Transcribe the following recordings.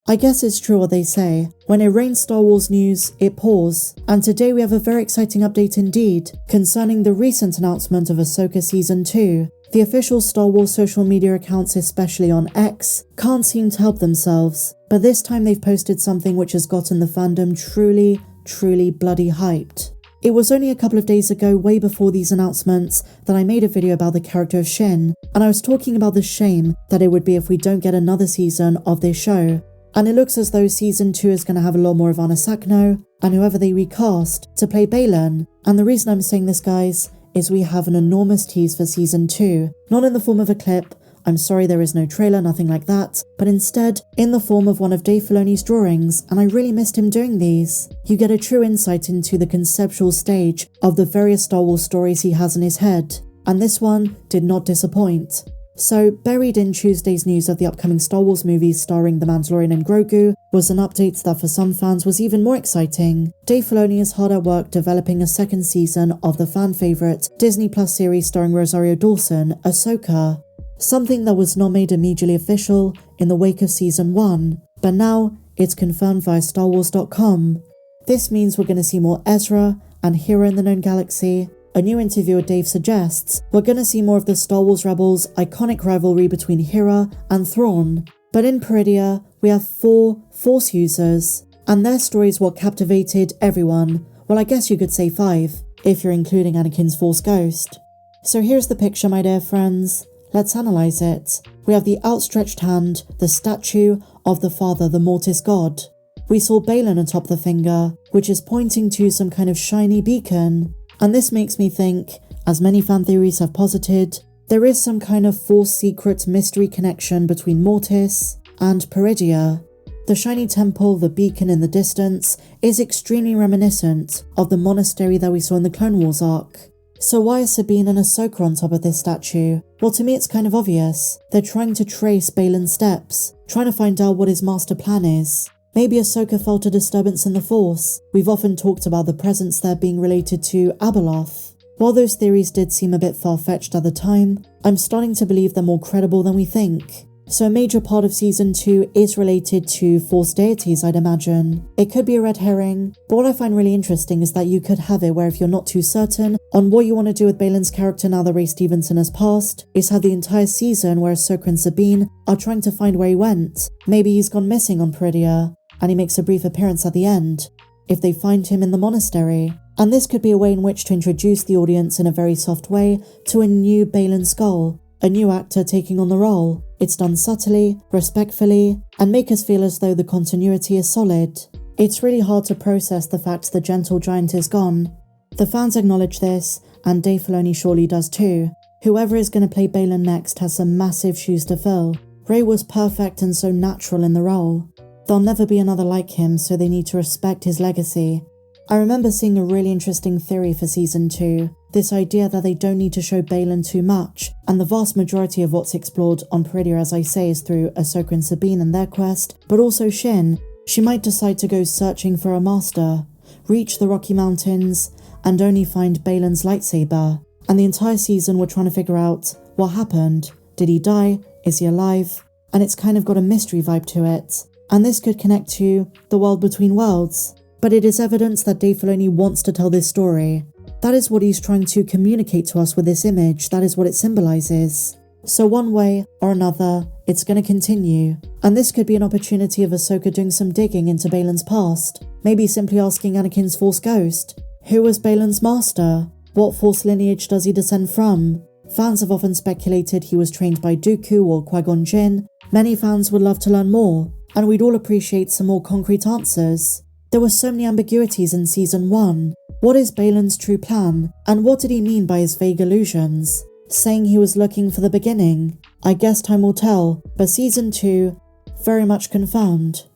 I guess it's true what they say. When it rains Star Wars news, it pours. And today we have a very exciting update indeed, concerning the recent announcement of Ahsoka Season 2. The official Star Wars social media accounts, especially on X, can't seem to help themselves. But this time they've posted something which has gotten the fandom truly bloody hyped. It was only a couple of days ago, way before these announcements, that I made a video about the character of Shin, and I was talking about the shame that it would be if we don't get another season of this show. And it looks as though Season 2 is going to have a lot more of Ivana Sakno, and whoever they recast, to play Baylan. And the reason I'm saying this, guys, is we have an enormous tease for Season 2. Not in the form of a clip, I'm sorry there is no trailer, nothing like that, but instead in the form of one of Dave Filoni's drawings, and I really missed him doing these. You get a true insight into the conceptual stage of the various Star Wars stories he has in his head, and this one did not disappoint. So, buried in Tuesday's news of the upcoming Star Wars movies starring the Mandalorian and Grogu was an update that for some fans was even more exciting. Dave Filoni is hard at work developing a second season of the fan favourite Disney Plus series starring Rosario Dawson, Ahsoka. Something that was not made immediately official in the wake of Season 1, but now it's confirmed via StarWars.com. This means we're going to see more Ezra and Hera in the known galaxy. A new interview with Dave suggests we're going to see more of the Star Wars Rebels' iconic rivalry between Hera and Thrawn. But in Peridea, we have 4 Force users, and their story is what captivated everyone. Well, I guess you could say 5, if you're including Anakin's Force Ghost. So here's the picture, my dear friends. Let's analyze it. We have the outstretched hand, the statue of the father, the Mortis God. We saw Baylan atop the finger, which is pointing to some kind of shiny beacon. And this makes me think, as many fan theories have posited, there is some kind of Force secret mystery connection between Mortis and Peridea. The shiny temple, the beacon in the distance, is extremely reminiscent of the monastery that we saw in the Clone Wars arc. So why are Sabine and Ahsoka on top of this statue? Well, to me it's kind of obvious. They're trying to trace Baylan's steps, trying to find out what his master plan is. Maybe Ahsoka felt a disturbance in the Force. We've often talked about the presence there being related to Abeloth. While those theories did seem a bit far-fetched at the time, I'm starting to believe they're more credible than we think. So a major part of Season 2 is related to Force deities, I'd imagine. It could be a red herring, but what I find really interesting is that you could have it where if you're not too certain on what you want to do with Baylan's character now that Ray Stevenson has passed, is have the entire season where Ahsoka and Sabine are trying to find where he went. Maybe he's gone missing on Peridea, and he makes a brief appearance at the end, if they find him in the monastery. And this could be a way in which to introduce the audience in a very soft way to a new Baylan Skoll, a new actor taking on the role. It's done subtly, respectfully, and make us feel as though the continuity is solid. It's really hard to process the fact the gentle giant is gone. The fans acknowledge this, and Dave Filoni surely does too. Whoever is going to play Baylan next has some massive shoes to fill. Ray was perfect and so natural in the role. There'll never be another like him, so they need to respect his legacy. I remember seeing a really interesting theory for Season 2, this idea that they don't need to show Baylan too much, and the vast majority of what's explored on Peridea, as I say, is through Ahsoka and Sabine and their quest, but also Shin. She might decide to go searching for a master, reach the Rocky Mountains, and only find Baylan's lightsaber. And the entire season we're trying to figure out what happened. Did he die? Is he alive? And it's kind of got a mystery vibe to it. And this could connect to the world between worlds. But it is evidence that Dave Filoni wants to tell this story. That is what he's trying to communicate to us with this image. That is what it symbolizes. So one way or another, it's going to continue. And this could be an opportunity of Ahsoka doing some digging into Baylan's past. Maybe simply asking Anakin's Force Ghost, who was Baylan's master? What Force lineage does he descend from? Fans have often speculated he was trained by Dooku or Qui-Gon Jinn. Many fans would love to learn more, and we'd all appreciate some more concrete answers. There were so many ambiguities in Season 1. What is Baylan's true plan? And what did he mean by his vague allusions? Saying he was looking for the beginning? I guess time will tell, but Season 2, very much confirmed.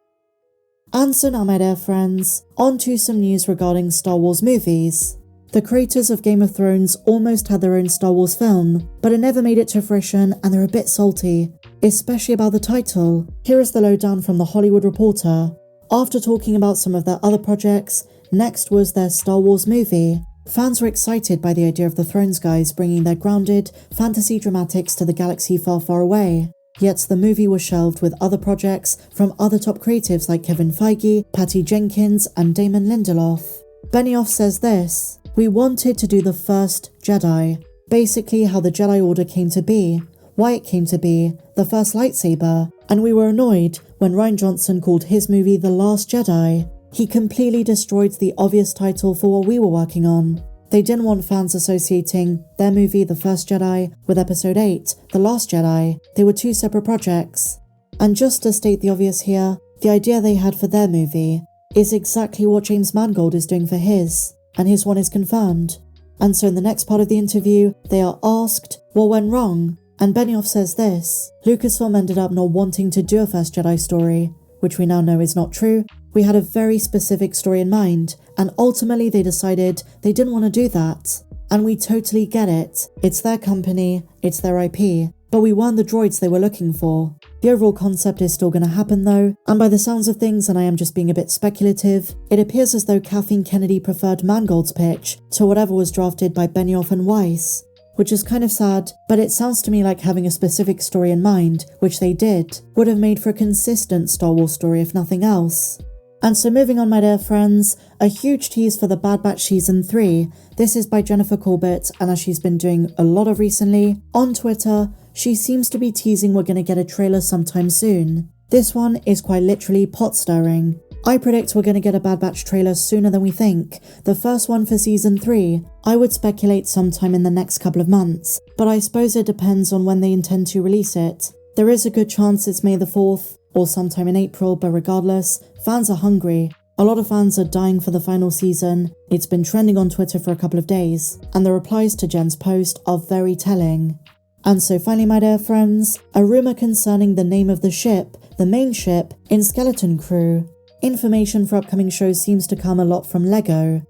And so now, my dear friends, on to some news regarding Star Wars movies. The creators of Game of Thrones almost had their own Star Wars film, but it never made it to fruition and they're a bit salty, especially about the title. Here is the lowdown from The Hollywood Reporter. After talking about some of their other projects, next was their Star Wars movie. Fans were excited by the idea of the Thrones guys bringing their grounded fantasy dramatics to the galaxy far, far away. yet the movie was shelved with other projects from other top creatives like Kevin Feige, Patty Jenkins, and Damon Lindelof. Benioff says this: "We wanted to do the first Jedi, basically how the Jedi Order came to be, why it came to be, the first lightsaber, and we were annoyed when Rian Johnson called his movie The Last Jedi. He completely destroyed the obvious title for what we were working on. They didn't want fans associating their movie The First Jedi with Episode 8, The Last Jedi. They were two separate projects. And just to state the obvious here, the idea they had for their movie is exactly what James Mangold is doing for his, and his one is confirmed." And so in the next part of the interview, they are asked what went wrong, and Benioff says this: "Lucasfilm ended up not wanting to do a First Jedi story, which we now know is not true. We had a very specific story in mind, and ultimately they decided they didn't want to do that. And we totally get it. It's their company, it's their IP, but we weren't the droids they were looking for. The overall concept is still going to happen though, and by the sounds of things, and I am just being a bit speculative, it appears as though Kathleen Kennedy preferred Mangold's pitch to whatever was drafted by Benioff and Weiss, which is kind of sad, but it sounds to me like having a specific story in mind, which they did, would have made for a consistent Star Wars story if nothing else." And so moving on, my dear friends, a huge tease for The Bad Batch Season 3. This is by Jennifer Corbett, and as she's been doing a lot of recently, on Twitter, she seems to be teasing we're going to get a trailer sometime soon. This one is quite literally pot-stirring. I predict we're going to get a Bad Batch trailer sooner than we think. The first one for Season 3, I would speculate sometime in the next couple of months, but I suppose it depends on when they intend to release it. There is a good chance it's May the 4th, or sometime in April, but regardless, fans are hungry. A lot of fans are dying for the final season. It's been trending on Twitter for a couple of days, and the replies to Jen's post are very telling. And so finally, my dear friends, a rumour concerning the name of the ship, the main ship, in Skeleton Crew. Information for upcoming shows seems to come a lot from LEGO,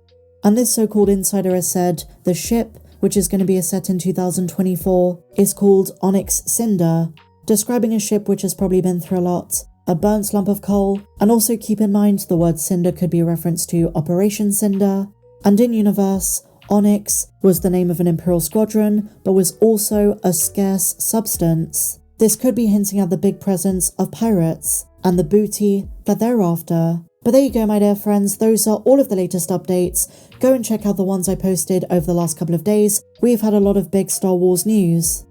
and this so-called insider has said the ship, which is going to be set in 2024, is called Onyx Cinder, describing a ship which has probably been through a lot, a burnt lump of coal, and also keep in mind the word cinder could be a reference to Operation Cinder, and in universe, Onyx was the name of an Imperial squadron, but was also a scarce substance. This could be hinting at the big presence of pirates, and the booty that they're after. But there you go, my dear friends, those are all of the latest updates. Go and check out the ones I posted over the last couple of days. We've had a lot of big Star Wars news.